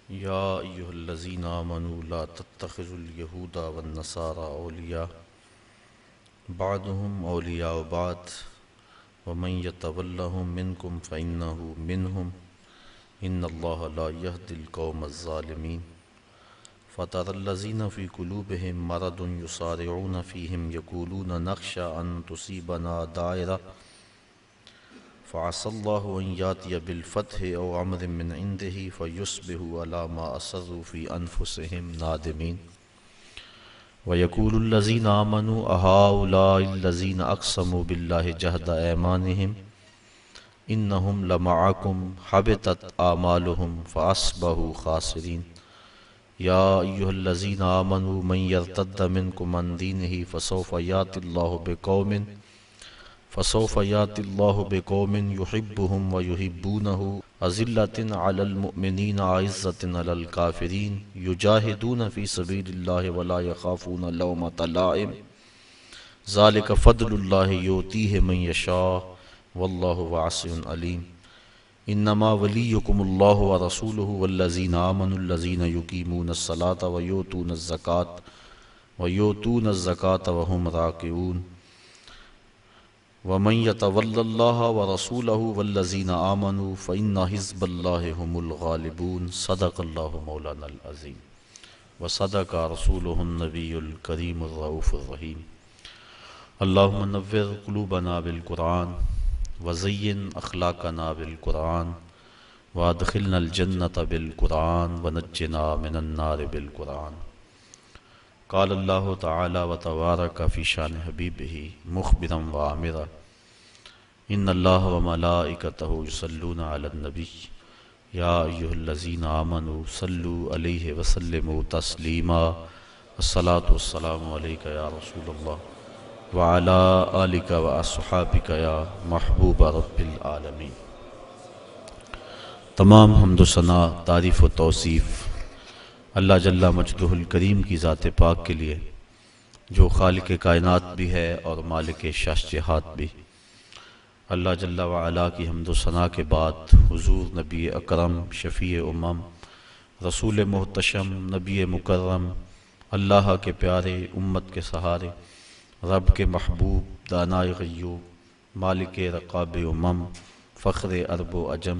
يا أيها الذين آمنوا لا تتخذوا اليهود والنصارى أولياء بعضهم أولياء بعض ومن يتولهم منكم فإنه منهم إن الله لا يهدي القوم الظالمين فترى الذين في قلوبهم مرض يصارعون فيهم يقولون نخشى أن تصيبنا دائرة فعسى الله أن يأتي بالفتح أو أمر من عنده فيصبحوا على ما أسروا في أنفسهم نادمين ويقول الذين آمنوا أهؤلاء الذين أقسموا بالله جهد أيمانهم إنهم لمعكم حبطت أعمالهم فأصبحوا خاسرين يا أيها الذين آمنوا من يرتد منكم عن دينه فسوف يأتي الله بقوم يحبهم ويحبونه أذلة على المؤمنين أعزة على الكافرين يجاهدون في سبيل الله ولا يخافون لومة لائم ذلك فضل الله يؤتيه من يشاء والله واسع عليم انما وليكم الله ورسوله والذين آمنوا الذين يقيمون الصلاة ويؤتون الزكاة وهم راكعون ومن يتول الله ورسوله والذين آمنوا فإن حزب الله هم الغالبون صدق الله مولانا العظيم وصدق رسوله النبي الكريم الرؤوف الرحيم اللهم نور قلوبنا بالقرآن وزين أخلاقنا بالقرآن وادخلنا الجنة بالقرآن ونجنا من النار بالقرآن قال الله تعالى وتبارك في شان حبيبه مخبرا وآمرا إن الله وملائكته يصلون على النبي يا أيها الذين آمنوا صلوا عليه وسلموا تسليما الصلاة والسلام عليك يا رسول الله وعلى آلك وأصحابك يا محبوب رب العالمین۔ تمام حمد و ثنا، تعریف و توصیف اللہ جل مجدہ الکریم کی ذات پاک کے لیے، جو خالق کائنات بھی ہے اور مالک شہنشاہات بھی۔ اللہ جل وعلا کی حمد و ثنا کے بعد حضور نبی اکرم شفیع امم رسول محتشم نبی مکرم اللہ کے پیارے امت کے سہارے رب کے محبوب دانائے غیوب مالک رقاب امم فخر عرب و عجم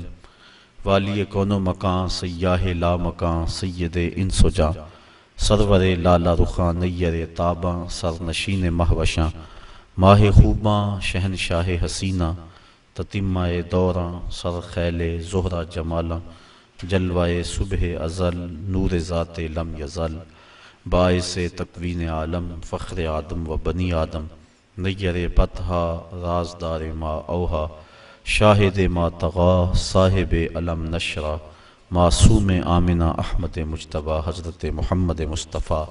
والی کون و مکان سیاہ لا مکان سید انس و جاں سرور لالا رخاں نیر تاباں سرنشین مہوشاں ماہ خوباں شہنشاہ حسینہ تتمہ دوراں سر خیل زہرہ جمالاں جلوہ صبح ازل نور ذات لم یزل باعث تکوین عالم فخر آدم و بنی آدم نیر بطحا رازدار ما اوہا شاہد ما تغا صاحب علم نشرہ معصوم آمنہ احمد مجتبیٰ حضرت محمد مصطفیٰ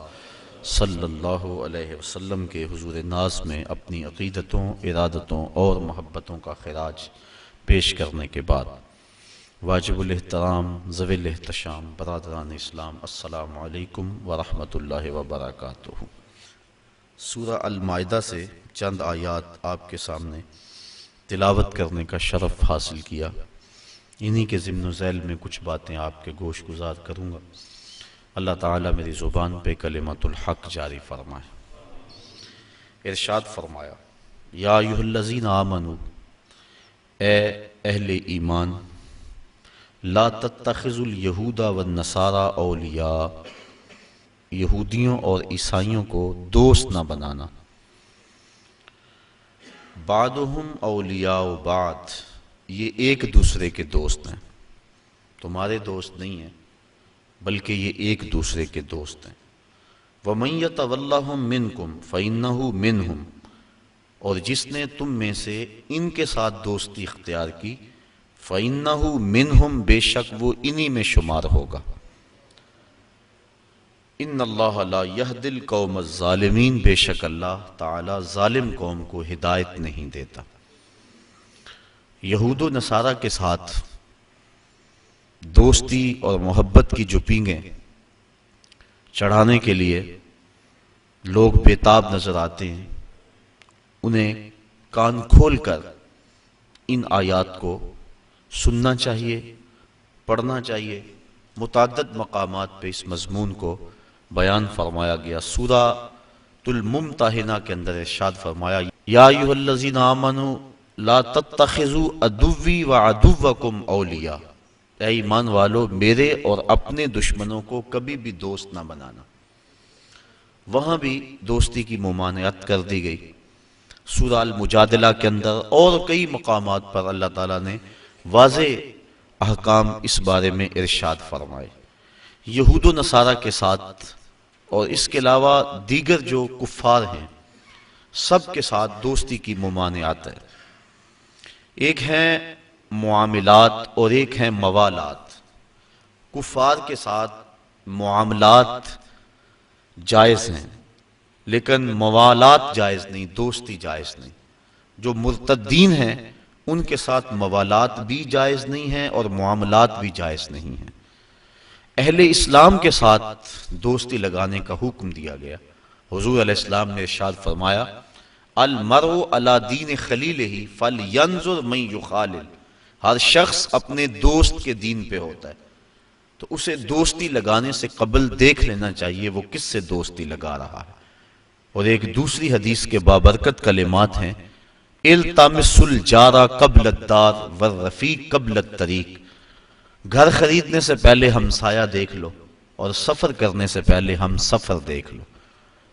صلی اللہ علیہ وسلم کے حضور ناز میں اپنی عقیدتوں، ارادتوں اور محبتوں کا خراج پیش کرنے کے بعد واجب الاحترام ذوی الاحتشام برادران اسلام، السلام علیکم ورحمۃ اللہ وبرکاتہ۔ سورہ المائدہ سے چند آیات آپ کے سامنے تلاوت کرنے کا شرف حاصل کیا، انہی کے ضمن و ذیل میں کچھ باتیں آپ کے گوش گزار کروں گا۔ اللہ تعالیٰ میری زبان پہ کلمت الحق جاری فرمائے۔ ارشاد فرمایا، یا ایھا الذین آمنوا، اے اہل ایمان، لا تتخذوا الیہود والنصارى اولیاء، یہودیوں اور عیسائیوں کو دوست نہ بنانا۔ بعضهم اولیاء بعض، یہ ایک دوسرے کے دوست ہیں، تمہارے دوست نہیں ہیں بلکہ یہ ایک دوسرے کے دوست ہیں۔ وَمَن يَتَوَلَّهُم مِّنكُمْ فَإِنَّهُ مِنْهُمْ، اور جس نے تم میں سے ان کے ساتھ دوستی اختیار کی، فَإِنَّهُ مِنْهُمْ، بے شک وہ انہی میں شمار ہوگا۔ ان اللہ لا یہدی القوم الظالمین، بے شک اللہ تعالی ظالم قوم کو ہدایت نہیں دیتا۔ یہود و نصارہ کے ساتھ دوستی اور محبت کی جو پینگیں چڑھانے کے لیے لوگ بےتاب نظر آتے ہیں، انہیں کان کھول کر ان آیات کو سننا چاہیے، پڑھنا چاہیے متعدد مقامات پہ اس مضمون کو بیان فرمایا گیا۔ سورہ الممتحنہ کے اندر ارشاد فرمایا یا ایھا الذین آمنوا لا تتخذوا عدوی وعدوکم اولیاء، اے ایمان والو میرے اور اپنے دشمنوں کو کبھی بھی دوست نہ بنانا۔ وہاں بھی دوستی کی ممانعت کر دی گئی۔ سورہ المجادلہ کے اندر اور کئی مقامات پر اللہ تعالیٰ نے واضح احکام اس بارے میں ارشاد فرمائے۔ یہود و نصارہ کے ساتھ اور اس کے علاوہ دیگر جو کفار ہیں سب کے ساتھ دوستی کی ممانعت ہے۔ ایک ہیں معاملات اور ایک ہیں موالات۔ کفار کے ساتھ معاملات جائز ہیں لیکن موالات جائز نہیں، دوستی جائز نہیں۔ جو مرتدین ہیں ان کے ساتھ موالات بھی جائز نہیں ہیں اور معاملات بھی جائز نہیں ہیں۔ اہل اسلام کے ساتھ دوستی لگانے کا حکم دیا گیا۔ حضور علیہ السلام نے ارشاد فرمایا المرء علی دین خلیلہ فلینظر من یخالل، ہر شخص اپنے دوست کے دین پہ ہوتا ہے تو اسے دوستی لگانے سے قبل دیکھ لینا چاہیے وہ کس سے دوستی لگا رہا ہے۔ اور ایک دوسری حدیث کے بابرکت کلمات ہیں التمس الجار قبل الدار والرفیق قبل الطریق، گھر خریدنے سے پہلے ہمسایہ دیکھ لو اور سفر کرنے سے پہلے ہم سفر دیکھ لو۔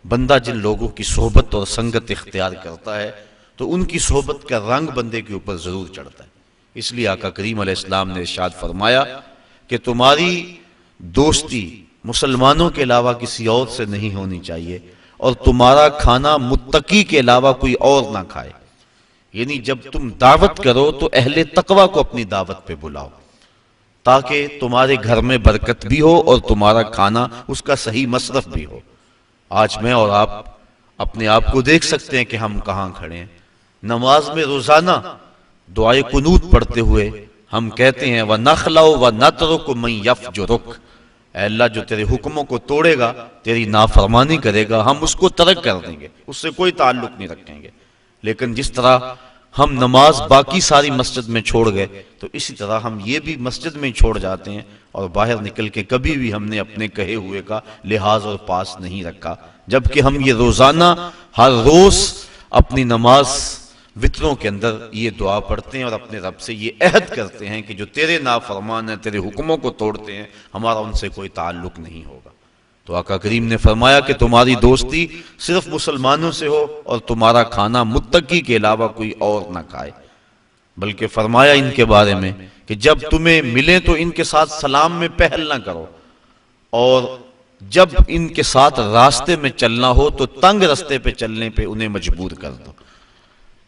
بندہ جن لوگوں کی صحبت اور سنگت اختیار کرتا ہے تو ان کی صحبت کا رنگ بندے کے اوپر ضرور چڑھتا ہے۔ اس لیے آقا کریم علیہ السلام نے ارشاد فرمایا کہ تمہاری دوستی مسلمانوں کے علاوہ کسی اور سے نہیں ہونی چاہیے اور تمہارا کھانا متقی کے علاوہ کوئی اور نہ کھائے۔ یعنی جب تم دعوت کرو تو اہل تقوی کو اپنی دعوت پہ بلاؤ تاکہ تمہارے گھر میں برکت بھی ہو اور تمہارا کھانا اس کا صحیح مصرف بھی ہو۔ آج میں اور آپ اپنے آپ کو دیکھ سکتے ہیں کہ ہم کہاں کھڑے ہیں۔ نماز میں روزانہ دعائے قنوت پڑھتے ہوئے ہم کہتے ہیں وَنَخْلَعُ وَنَتْرُكُ مَن يَفْجُرُكَ، اے اللہ جو تیرے حکموں کو توڑے گا، تیری نافرمانی کرے گا، ہم اس کو ترک کر دیں گے، اس سے کوئی تعلق نہیں رکھیں گے۔ لیکن جس طرح ہم نماز باقی ساری مسجد میں چھوڑ گئے تو اسی طرح ہم یہ بھی مسجد میں چھوڑ جاتے ہیں اور باہر نکل کے کبھی بھی ہم نے اپنے کہے ہوئے کا لحاظ اور پاس نہیں رکھا، جبکہ ہم یہ روزانہ ہر روز اپنی نماز وطروں کے اندر یہ دعا پڑھتے ہیں اور اپنے رب سے یہ عہد کرتے ہیں کہ جو تیرے نافرمان ہیں، تیرے حکموں کو توڑتے ہیں، ہمارا ان سے کوئی تعلق نہیں ہوگا۔ تو آقا کریم نے فرمایا کہ تمہاری دوستی صرف مسلمانوں سے ہو اور تمہارا کھانا متقی کے علاوہ کوئی اور نہ کھائے، بلکہ فرمایا ان کے بارے میں کہ جب تمہیں ملیں تو ان کے ساتھ سلام میں پہل نہ کرو اور جب ان کے ساتھ راستے میں چلنا ہو تو تنگ راستے پہ چلنے پہ انہیں مجبور کر دو۔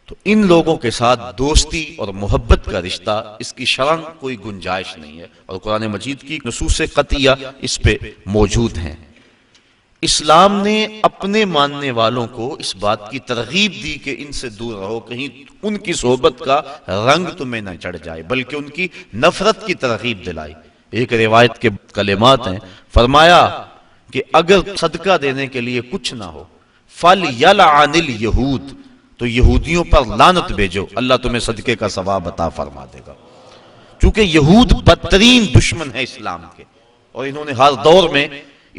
تو ان لوگوں کے ساتھ دوستی اور محبت کا رشتہ اس کی شرعاً کوئی گنجائش نہیں ہے اور قرآن مجید کی نصوص قطعیہ اس پہ موجود ہیں۔ اسلام نے اپنے ماننے والوں کو اس بات کی ترغیب دی کہ ان سے دور رہو، کہیں ان کی صحبت کا رنگ تمہیں نہ چڑھ جائے، بلکہ ان کی نفرت کی ترغیب دلائی۔ ایک روایت کے کلمات ہیں، فرمایا کہ اگر صدقہ دینے کے لیے کچھ نہ ہو فَلْيَلْعَنِ الْيَهُودِ، تو یہودیوں پر لعنت بھیجو، اللہ تمہیں صدقے کا ثواب عطا فرما دے گا۔ چونکہ یہود بدترین دشمن ہے اسلام کے اور انہوں نے ہر دور میں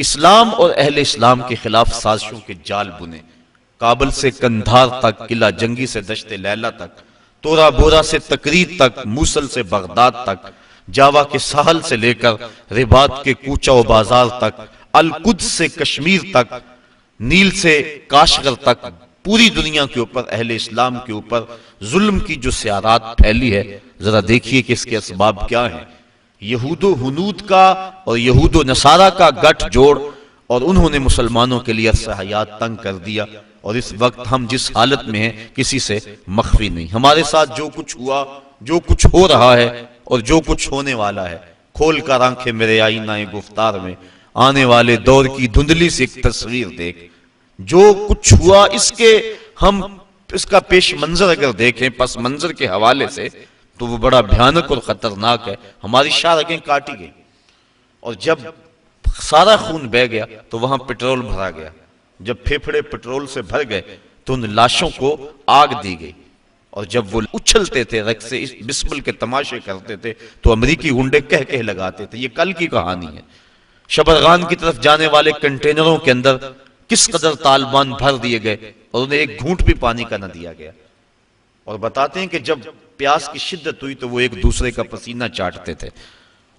اسلام اور اہل اسلام کے خلاف سازشوں کے جال بنے۔ کابل سے کندھار تک، قلعہ جنگی سے دشت لیلہ تک، تورا بورا سے تکریت تک، موصل سے بغداد تک، جاوا کے ساحل سے لے کر رباط کے کوچہ و بازار تک، القدس سے کشمیر تک، نیل سے کاشغر تک، پوری دنیا کے اوپر اہل اسلام کے اوپر ظلم کی جو سیارات پھیلی ہے، ذرا دیکھیے کہ اس کے اسباب کیا ہیں۔ یہود و ہنود کا اور یہود و نصارہ کا گٹھ جوڑ، اور انہوں نے مسلمانوں کے لیے عرصہ حیات تنگ کر دیا، اور اس وقت ہم جس حالت میں ہیں کسی سے مخفی نہیں۔ ہمارے ساتھ جو کچھ ہوا، جو کچھ ہو رہا ہے اور جو کچھ ہونے والا ہے، کھول کر آنکھیں میرے آئینہ گفتار میں، آنے والے دور کی دھندلی سے ایک تصویر دیکھ۔ جو کچھ ہوا اس کا پیش منظر اگر دیکھیں پس منظر کے حوالے سے تو وہ بڑا بھیانک اور خطرناک ہے۔ ہماری شاہ کاٹی گئی اور جب سارا خون بہ گیا تو وہاں پٹرول بھرا گیا۔ جب پھیپھڑے پٹرول سے بھر گئے تو ان لاشوں کو آگ دی گئی اور جب وہ اچھلتے تھے رقص سے بسمل کے تماشے کرتے تھے تو امریکی گنڈے کہہ لگاتے تھے۔ یہ کل کی کہانی ہے۔ شبرغان کی طرف جانے والے کنٹینروں کے اندر کس قدر طالبان بھر دیے گئے اور انہیں ایک گھونٹ بھی پانی کا نہ دیا گیا، اور بتاتے ہیں کہ جب پیاس کی شدت ہوئی تو وہ ایک دوسرے کا پسینہ چاٹتے تھے،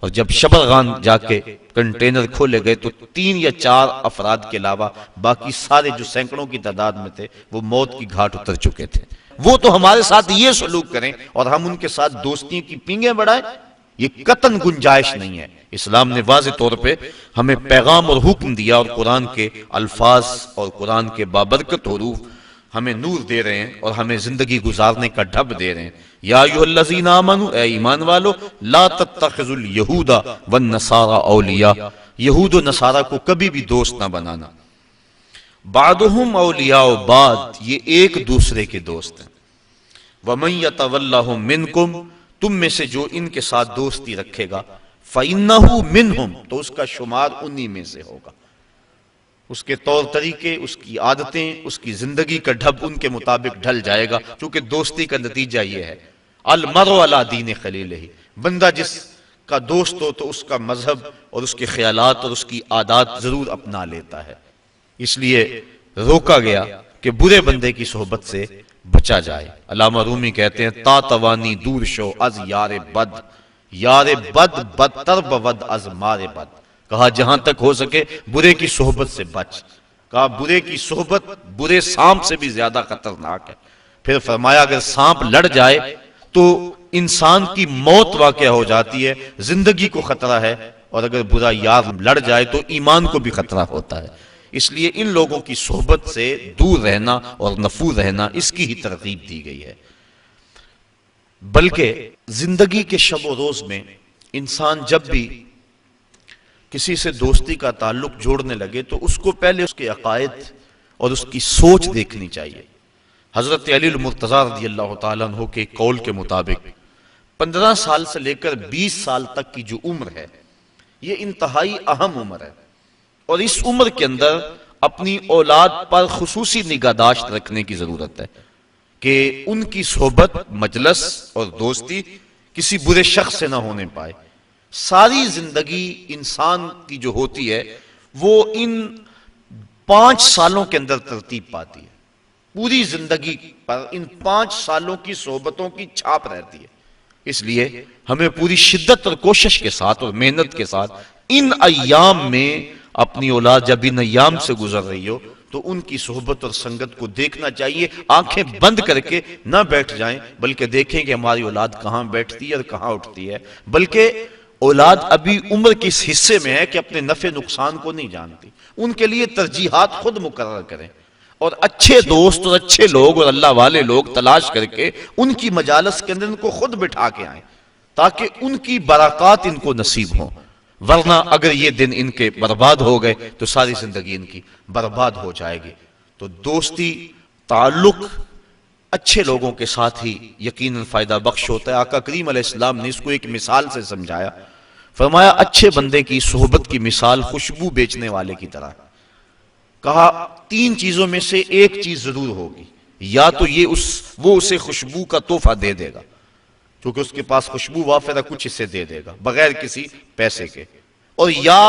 اور جب شبرغان جا کے کنٹینر کھولے گئے تو 3 یا 4 افراد کے علاوہ باقی سارے جو سینکڑوں کی تعداد میں تھے وہ موت کی گھاٹ اتر چکے تھے۔ وہ تو ہمارے ساتھ یہ سلوک کریں اور ہم ان کے ساتھ دوستی کی پینگیں بڑھائیں، یہ قطعاً گنجائش نہیں ہے۔ اسلام نے واضح طور پہ ہمیں پیغام اور حکم دیا، اور قرآن کے الفاظ اور قرآن کے بابرکت حروف ہمیں نور دے رہے ہیں اور ہمیں زندگی گزارنے کا ڈھب دے رہے ہیں۔ یا ایھا الذین آمنوا، اے ایمان والو، لا تتخذوا اليہود والنصارى اولیاء، یہود و نصارہ کو کبھی بھی دوست نہ بنانا۔ بعضهم اولیاء بعض، یہ ایک دوسرے کے دوست ہیں۔ ومن یتولہم منکم، تم میں سے جو ان کے ساتھ دوستی رکھے گا، فإنہ منہم، تو اس کا شمار انہی میں سے ہوگا۔ اس کے طور طریقے، اس کی عادتیں، اس کی زندگی کا ڈھب ان کے مطابق ڈھل جائے گا، چونکہ دوستی کا نتیجہ یہ ہے المرء علی دین خلیلہ، بندہ جس کا دوست ہو تو اس کا مذہب اور اس کے خیالات اور اس کی عادات ضرور اپنا لیتا ہے۔ اس لیے روکا گیا کہ برے بندے کی صحبت سے بچا جائے۔ علامہ رومی کہتے ہیں تا توانی دور شو از یار بد، یار بد بدتر بود از مار بد، کہا جہاں تک ہو سکے برے کی صحبت سے بچ، کہا برے کی صحبت برے سانپ سے بھی زیادہ خطرناک ہے۔ پھر فرمایا اگر سانپ لڑ جائے تو انسان کی موت واقع ہو جاتی ہے، زندگی کو خطرہ ہے، اور اگر برا یار لڑ جائے تو ایمان کو بھی خطرہ ہوتا ہے۔ اس لیے ان لوگوں کی صحبت سے دور رہنا اور نفور رہنا، اس کی ہی ترغیب دی گئی ہے۔ بلکہ زندگی کے شب و روز میں انسان جب بھی کسی سے دوستی کا تعلق جوڑنے لگے تو اس کو پہلے اس کے عقائد اور اس کی سوچ دیکھنی چاہیے۔ حضرت علی المرتضیٰ رضی اللہ تعالیٰ عنہ کے قول کے مطابق 15 سال سے لے کر 20 سال تک کی جو عمر ہے یہ انتہائی اہم عمر ہے، اور اس عمر کے اندر اپنی اولاد پر خصوصی نگہداشت رکھنے کی ضرورت ہے کہ ان کی صحبت، مجلس اور دوستی کسی برے شخص سے نہ ہونے پائے۔ ساری زندگی انسان کی جو ہوتی ہے وہ ان 5 سالوں کے اندر ترتیب پاتی ہے، پوری زندگی پر ان 5 سالوں کی صحبتوں کی چھاپ رہتی ہے۔ اس لیے ہمیں پوری شدت اور کوشش کے ساتھ اور محنت کے ساتھ ان ایام میں اپنی اولاد جب ان ایام سے گزر رہی ہو تو ان کی صحبت اور سنگت کو دیکھنا چاہیے، آنکھیں بند کر کے نہ بیٹھ جائیں، بلکہ دیکھیں کہ ہماری اولاد کہاں بیٹھتی ہے اور کہاں اٹھتی ہے۔ بلکہ اولاد ابھی عمر کے اس حصے میں ہے کہ اپنے نفع نقصان کو نہیں جانتی، ان کے لیے ترجیحات خود مقرر کریں، اور اچھے دوست اور اچھے لوگ اور اللہ والے لوگ تلاش کر کے ان کی مجالس کے اندر ان کو خود بٹھا کے آئیں تاکہ ان کی برکات ان کو نصیب ہوں۔ ورنہ اگر یہ دن ان کے برباد ہو گئے تو ساری زندگی ان کی برباد ہو جائے گی۔ تو دوستی، تعلق اچھے لوگوں کے ساتھ ہی یقیناً فائدہ بخش ہوتا ہے۔ آقا کریم علیہ السلام نے اس کو ایک مثال سے سمجھایا، فرمایا اچھے بندے کی صحبت کی مثال خوشبو بیچنے والے کی طرح، کہا 3 چیزوں میں سے ایک چیز ضرور ہوگی، یا تو یہ وہ اسے خوشبو کا تحفہ دے دے گا کیونکہ اس کے پاس خوشبو وافر ہے، کچھ اسے دے دے گا بغیر کسی پیسے کے، اور یا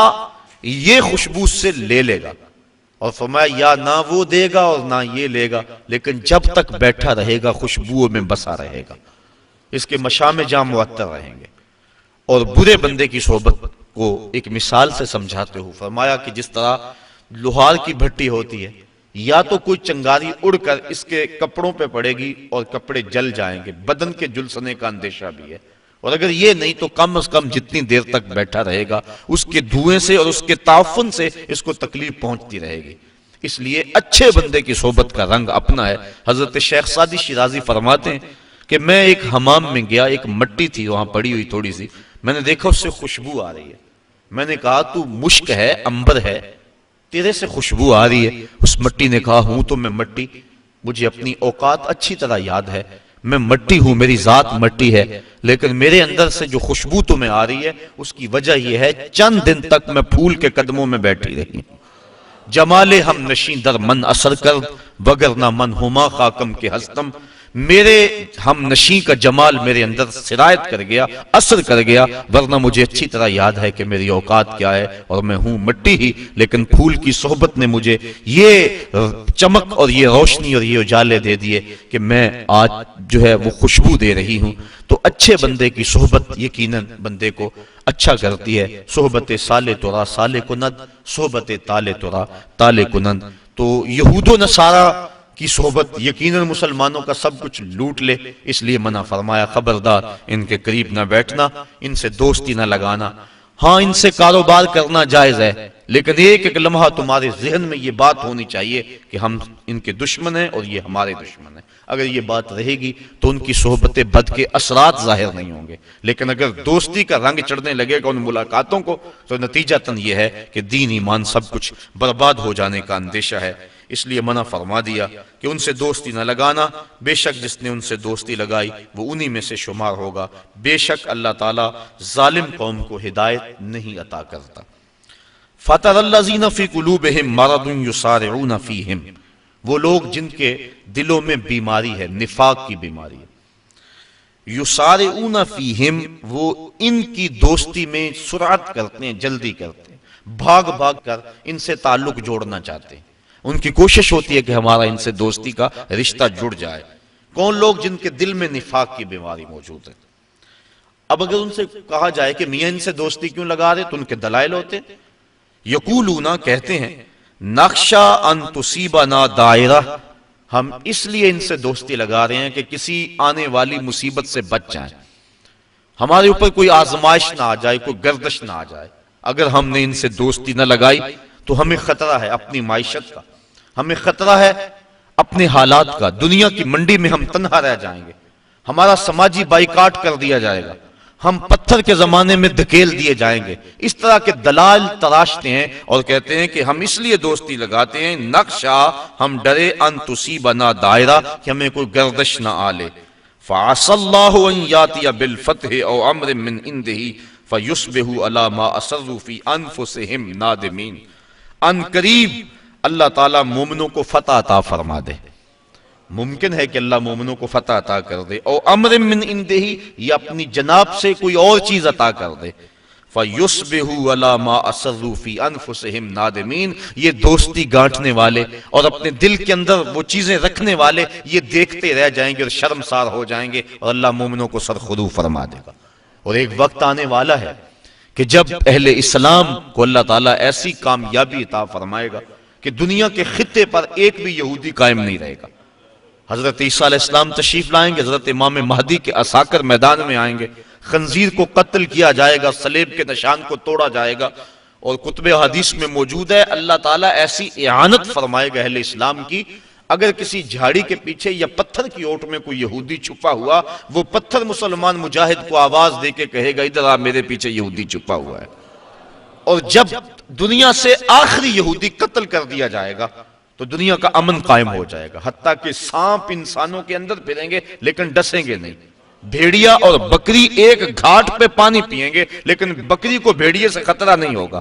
یہ خوشبو اس سے لے لے گا، اور فرمایا یا نہ وہ دے گا اور نہ یہ لے گا، لیکن جب تک بیٹھا رہے گا خوشبو میں بسا رہے گا، اس کے مشام جام معطر رہیں گے۔ اور برے بندے کی صحبت کو ایک مثال سے سمجھاتے ہو فرمایا کہ جس طرح لوہار کی بھٹی ہوتی ہے، یا تو کوئی چنگاری اڑ کر اس کے کپڑوں پہ پڑے گی اور کپڑے جل جائیں گے، بدن کے جلسنے کا اندیشہ بھی ہے، اور اگر یہ نہیں تو کم از کم جتنی دیر تک بیٹھا رہے گا اس کے دھوئیں سے اور اس کے تعفن سے اس کو تکلیف پہنچتی رہے گی۔ اس لیے اچھے بندے کی صحبت کا رنگ اپنا ہے۔ حضرت شیخ سعدی شیرازی فرماتے ہیں کہ میں ایک حمام میں گیا، ایک مٹی تھی وہاں پڑی ہوئی تھوڑی سی، میں نے دیکھا اس سے خوشبو آ رہی ہے، میں نے کہا تو مشک ہے، عنبر ہے، تیرے سے خوشبو آ رہی ہے۔ اس مٹی نے کہا ہوں تو میں مٹی، مجھے اپنی اوقات اچھی طرح یاد ہے، میں مٹی ہوں، میری ذات مٹی ہے، لیکن میرے اندر سے جو خوشبو تمہیں آ رہی ہے اس کی وجہ یہ ہے چند دن تک میں پھول کے قدموں میں بیٹھی رہی، جمال ہم نشین در من اثر کر وگرنہ من ہما خاکم کے ہستم، میرے ہم نشیں کا جمال میرے اندر سرایت کر گیا، اثر کر گیا، ورنہ مجھے اچھی طرح یاد ہے کہ میری اوقات کیا ہے اور میں ہوں مٹی ہی، لیکن پھول کی صحبت نے مجھے یہ چمک اور یہ روشنی اور یہ اجالے دے دیے کہ میں آج جو ہے وہ خوشبو دے رہی ہوں۔ تو اچھے بندے کی صحبت یقیناً بندے کو اچھا کرتی ہے۔ صحبت سالے ترا سالے کنند، صحبت تالے ترا تالے کنند۔ تو یہود و نصارہ کی صحبت یقیناً مسلمانوں کا سب کچھ لوٹ لے، اس لیے منع فرمایا خبردار ان کے قریب نہ بیٹھنا، ان سے دوستی نہ لگانا۔ ہاں ان سے کاروبار کرنا جائز ہے، لیکن ایک ایک لمحہ تمہارے ذہن میں یہ بات ہونی چاہیے کہ ہم ان کے دشمن ہیں اور یہ ہمارے دشمن ہیں۔ اگر یہ بات رہے گی تو ان کی صحبت بد کے اثرات ظاہر نہیں ہوں گے، لیکن اگر دوستی کا رنگ چڑھنے لگے گا ان ملاقاتوں کو تو نتیجتاً یہ ہے کہ دین ایمان سب کچھ برباد ہو جانے کا اندیشہ ہے۔ اس لیے منع فرما دیا کہ ان سے دوستی نہ لگانا، بے شک جس نے ان سے دوستی لگائی وہ انہی میں سے شمار ہوگا۔ بے شک اللہ تعالیٰ ظالم قوم کو ہدایت نہیں عطا کرتا۔ فَتَرَى الَّذِينَ فِي قُلُوبِهِم مَّرَضٌ يُسَارِعُونَ فِيهِمْ، وہ لوگ جن کے دلوں میں بیماری ہے، نفاق کی بیماری ہے۔ یسارعون فیہم، وہ ان کی دوستی میں سرعت کرتے ہیں، جلدی کرتے ہیں، بھاگ بھاگ کر ان سے تعلق جوڑنا چاہتے ہیں۔ ان کی کوشش ہوتی ہے کہ ہمارا ان سے دوستی کا رشتہ جڑ جائے۔ کون لوگ؟ جن کے دل میں نفاق کی بیماری موجود ہے۔ اب اگر ان سے کہا جائے کہ میاں ان سے دوستی کیوں لگا رہے تو ان کے دلائل ہوتے ہیں۔ یقولون، کہتے ہیں، نخشا ان تصیبنا دائرہ، ہم اس لیے ان سے دوستی لگا رہے ہیں کہ کسی آنے والی مصیبت سے بچ جائیں، ہمارے اوپر کوئی آزمائش نہ آ جائے، کوئی گردش نہ آ جائے۔ اگر ہم نے ان سے دوستی نہ لگائی تو ہمیں خطرہ ہے اپنی معیشت کا، ہمیں خطرہ ہے اپنے حالات کا، دنیا کی منڈی میں ہم تنہا رہ جائیں گے، ہمارا سماجی بائیکاٹ کر دیا جائے گا، ہم پتھر کے زمانے میں دھکیل دیے جائیں گے۔ اس طرح کے دلائل تراشتے ہیں اور کہتے ہیں کہ ہم اس لیے دوستی لگاتے ہیں، نخشا، ہم ڈرے، ان تصیبنا دائرہ، کہ ہمیں کوئی گردش نہ آلے۔ فَعَسَى اللَّهُ أَن يَأْتِيَ بِالْفَتْحِ أَوْ أَمْرٍ مِّنْ عِندِهِ فَيُصْبِحُوا عَلَىٰ مَا أَسَرُّوا فِي أَنفُسِهِمْ نَادِمِينَ۔ ان قریب اللہ تعالیٰ مومنوں کو فتح عطا فرما دے، ممکن ہے کہ اللہ مومنوں کو فتح عطا کر دے، او امر من عنده، یا اپنی جناب سے کوئی اور چیز عطا کر دے۔ فَيُصْبِحُوا عَلَىٰ مَا أَسَرُّوا فِي أَنفُسِهِمْ نَادِمِينَ، یہ دوستی گانٹنے والے اور اپنے دل کے اندر وہ چیزیں رکھنے والے یہ دیکھتے رہ جائیں گے اور شرمسار ہو جائیں گے، اور اللہ مومنوں کو سرخرو فرما دے گا۔ اور ایک وقت آنے والا ہے کہ جب اہل اسلام کو اللہ تعالیٰ ایسی کامیابی عطا فرمائے گا کہ دنیا کے خطے پر ایک بھی یہودی قائم نہیں رہے گا۔ حضرت عیسیٰ علیہ السلام تشریف لائیں گے، حضرت امام مہدی کے عساکر میدان میں آئیں گے، خنزیر کو قتل کیا جائے گا، صلیب کے نشان کو توڑا جائے گا، اور کتب حدیث میں موجود ہے اللہ تعالیٰ ایسی اعانت فرمائے گا اہل اسلام کی، اگر کسی جھاڑی کے پیچھے یا پتھر کی اوٹ میں کوئی یہودی چھپا ہوا، وہ پتھر مسلمان مجاہد کو آواز دے کے کہے گا ادھر آ، میرے پیچھے یہودی چھپا ہوا ہے۔ اور جب دنیا سے آخری یہودی قتل کر دیا جائے گا تو دنیا کا امن قائم ہو جائے گا، حتیٰ کہ سانپ انسانوں کے اندر پھریں گے لیکن ڈسیں گے نہیں، بھیڑیا اور بکری ایک گھاٹ پہ پانی پئیں گے لیکن بکری کو بھیڑیے سے خطرہ نہیں ہوگا۔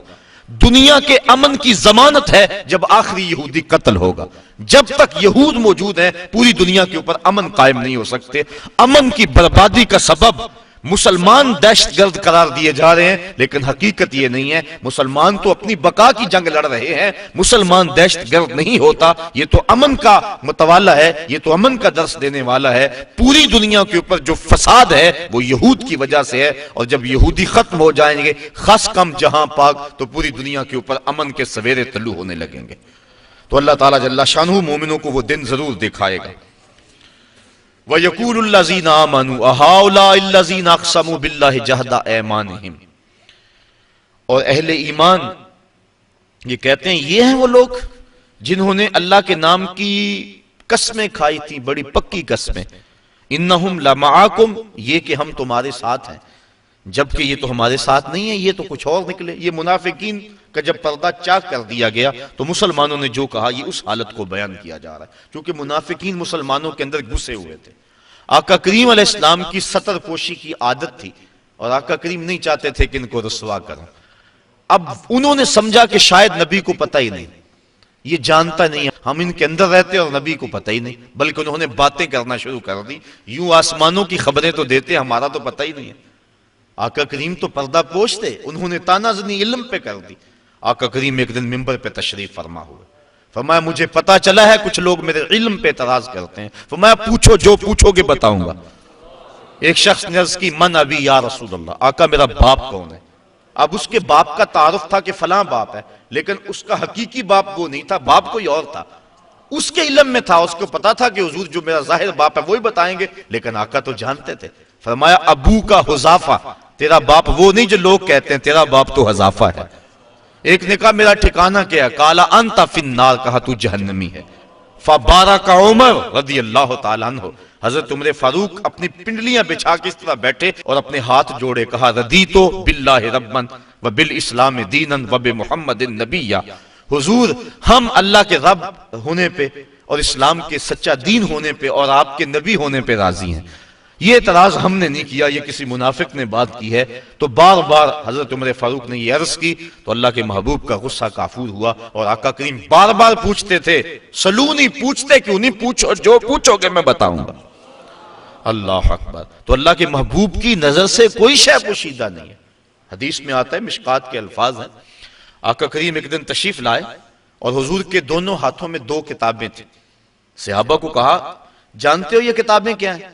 دنیا کے امن کی ضمانت ہے جب آخری یہودی قتل ہوگا۔ جب تک یہود موجود ہیں پوری دنیا کے اوپر امن قائم نہیں ہو سکتے۔ امن کی بربادی کا سبب مسلمان دہشت گرد قرار دیے جا رہے ہیں، لیکن حقیقت یہ نہیں ہے، مسلمان تو اپنی بقا کی جنگ لڑ رہے ہیں، مسلمان دہشت گرد نہیں ہوتا۔ یہ تو امن کا متوالا ہے، یہ تو امن کا درس دینے والا ہے۔ پوری دنیا کے اوپر جو فساد ہے وہ یہود کی وجہ سے ہے، اور جب یہودی ختم ہو جائیں گے خاص کم جہاں پاک، تو پوری دنیا کے اوپر امن کے سویرے طلوع ہونے لگیں گے۔ تو اللہ تعالیٰ جل شانہ مومنوں کو وہ دن ضرور دکھائے گا۔ وَيَقُولُ الَّذِينَ آمَنُوا أَهَؤُلَاءِ الَّذِينَ أَقْسَمُوا بِاللَّهِ جَهْدَ أَيْمَانِهِمْ، اور اہل ایمان یہ کہتے ہیں یہ ہیں وہ لوگ جنہوں نے اللہ کے نام کی قسمیں کھائی تھی، بڑی پکی قسمیں۔ إِنَّهُمْ لَمَعَكُمْ، یہ کہ ہم تمہارے ساتھ ہیں، جبکہ یہ تو ہمارے ساتھ نہیں ہے، یہ تو کچھ اور نکلے۔ یہ منافقین کا جب پردہ چاک کر دیا گیا تو مسلمانوں نے جو کہا یہ اس حالت کو بیان کیا جا رہا ہے، کیونکہ منافقین مسلمانوں کے اندر گھسے ہوئے تھے۔ آقا کریم علیہ السلام کی ستر پوشی کی عادت تھی، اور آقا کریم نہیں چاہتے تھے کہ ان کو رسوا کریں۔ اب انہوں نے سمجھا کہ شاید نبی کو پتہ ہی نہیں یہ جانتا نہیں ہے، ہم ان کے اندر رہتے اور نبی کو پتہ ہی نہیں، بلکہ انہوں نے باتیں کرنا شروع کر دی، یوں آسمانوں کی خبریں تو دیتے، ہمارا تو پتہ ہی نہیں ہے۔ آقا کریم تو پردہ پوش تھے، انہوں نے تانا زنی علم پہ کر دی۔ آقا کریم ایک دن منبر پہ تشریف فرما ہوئے، فرمایا مجھے پتا چلا ہے کچھ لوگ میرے علم پہ اعتراض کرتے ہیں، فرمایا پوچھو، جو پوچھو گے بتاؤں گا۔ ایک شخص نے عرض کی من ابی یا رسول اللہ، آقا میرا باپ کون ہے؟ اب اس کے باپ کا تعارف تھا کہ فلاں باپ ہے، لیکن اس کا حقیقی باپ وہ نہیں تھا، باپ کوئی اور تھا۔ اس کے علم میں تھا، اس کو پتا تھا کہ حضور جو میرا ظاہر باپ ہے وہی بتائیں گے، لیکن آقا تو جانتے تھے۔ فرمایا ابو کا حذافہ، تیرا باپ وہ نہیں جو لوگ کہتے ہیں، تیرا باپ تو حذافہ ہے۔ ایک نے کہا میرا ٹھکانہ کیا ہے؟ قال انت فی النار، کہا تو جہنمی ہے۔ فبارک عمر رضی اللہ تعالیٰ عنہ، حضرت عمر فاروق اپنی پنڈلیاں بچھا کے اس طرح بیٹھے اور اپنے ہاتھ جوڑے، کہا رضیت باللہ ربا وبالاسلام دینا وبمحمد نبیا، حضور ہم اللہ کے رب ہونے پہ اور اسلام کے سچا دین ہونے پہ اور آپ کے نبی ہونے پہ راضی ہیں۔ یہ اعتراض ہم نے نہیں کیا، یہ کسی منافق نے بات کی ہے۔ تو بار بار حضرت عمر فاروق نے یہ عرض کی تو اللہ کے محبوب کا غصہ کافور ہوا، اور آقا کریم بار بار پوچھتے تھے، سلونی، پوچھتے کیوں نہیں؟ پوچھو، جو پوچھو گے میں بتاؤں گا۔ اللہ اکبر۔ تو اللہ کے محبوب کی نظر سے کوئی شے پوشیدہ نہیں ہے۔ حدیث میں آتا ہے، مشکات کے الفاظ ہیں، آقا کریم ایک دن تشریف لائے اور حضور کے دونوں ہاتھوں میں 2 کتابیں تھیں۔ صحابہ کو کہا جانتے ہو یہ کتابیں کیا ہیں؟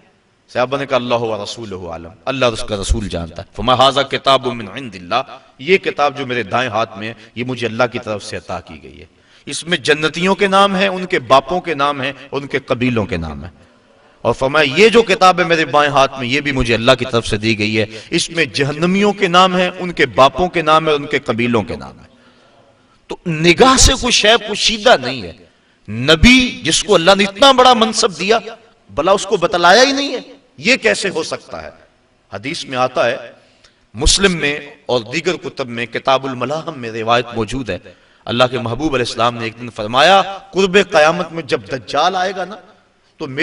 صحابہ نے کہا اللہ و رسولہ عالم، اللہ اور اس کا رسول جانتا ہے۔ فرمایا ھذا کتاب من عند اللہ، یہ کتاب جو میرے دائیں ہاتھ میں ہے یہ مجھے اللہ کی طرف سے عطا کی گئی ہے، اس میں جنتیوں کے نام ہیں، ان کے باپوں کے نام ہیں، ان کے قبیلوں کے نام ہیں۔ اور فرمایا یہ جو کتاب ہے میرے بائیں ہاتھ میں یہ بھی مجھے اللہ کی طرف سے دی گئی ہے، اس میں جہنمیوں کے نام ہیں، ان کے باپوں کے نام ہیں، ان کے قبیلوں کے نام ہیں۔ تو نگاہ سے کوئی شے پوشیدہ نہیں ہے۔ نبی جس کو اللہ نے اتنا بڑا منصب دیا، بھلا اس کو بتلایا ہی نہیں ہے، یہ کیسے ہو سکتا ہے؟ حدیث میں آتا ہے، مسلم میں اور دیگر کتب میں، کتاب الملاحم میں روایت موجود ہے، اللہ کے محبوب علیہ السلام نے ایک دن فرمایا قرب قیامت میں جب دجال آئے گا نا تو میرے